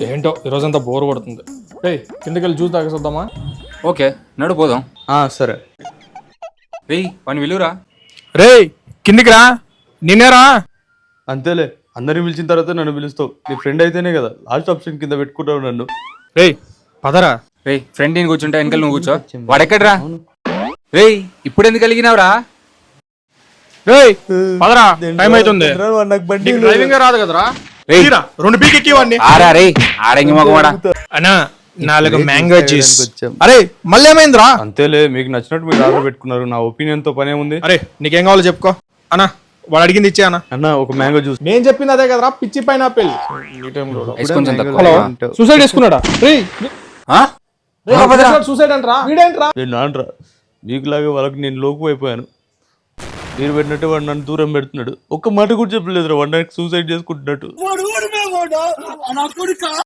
ఏంటో ఈరోజంతా బోర్ కొడుతుంది. కిందకి వెళ్ళి జ్యూస్ తాగేసొద్దామా? ఓకే నడు పోదాం. సరే. రేయ్ వాడిని విలువరా. రేయ్ కిందికి రా, నిన్నేరా. అంతేలే, అందరిని పిలిచిన తర్వాత నన్ను పిలుస్తావు. నీ ఫ్రెండ్ అయితేనే కదా లాస్ట్ ఆప్షన్ కింద పెట్టుకుంటావు నన్ను. రేయ్ పదరా. రేయ్ ఫ్రెండ్ నేను కూర్చుంటా, వెనకాల నువ్వు కూర్చో. వాడెక్కడ్రా? రేయ్ ఇప్పుడు ఎందుకు కలిగినావురా? రేయ్ పదరా, టైం అవుతుంది. నాకు బండి నీకు డ్రైవింగ్ రాదు కదరా? రేయ్. తీరా, 2 పీక్ ఎక్కివాడిని. ఆరా రేయ్ ఆడంగి మగవాడా. అన్నా 4 మ్యాంగో జ్యూస్. వచ్చాం. అరే మళ్ళీ ఏమైందిరా? అంతేలే, మీకు నచ్చినట్టు మీరు ఆర్డర్ పెట్టుకున్నారు. నా ఒపీనియన్ తో పనే ఉంది. అరే నీకేం కావాలో చెప్పుకో. అన్నా వాడు అడిగింది ఇచ్చే అన్న. అన్న ఒక మ్యాంగో జ్యూస్. నేను చెప్పింది అదే కదరా, పిచ్చి పైనాపిల్. ఐస్ కొంచెం తక్కువ. హలో, సూసైడ్ చేసుకున్నాడా? రేయ్ ఆ? సూసైడ్ అంటరా? వీడేంట్రా? నేను నాన్నరా, మీకులాగా వాళ్ళకి నేను లోకు అయిపోయాను. మీరు పెట్టినట్టు వాడు నన్ను దూరం పెడుతున్నాడు. ఒక్క మాట కూడా చెప్పలేదురా వాడు నాకు సూసైడ్ చేసుకుంటున్నట్టు.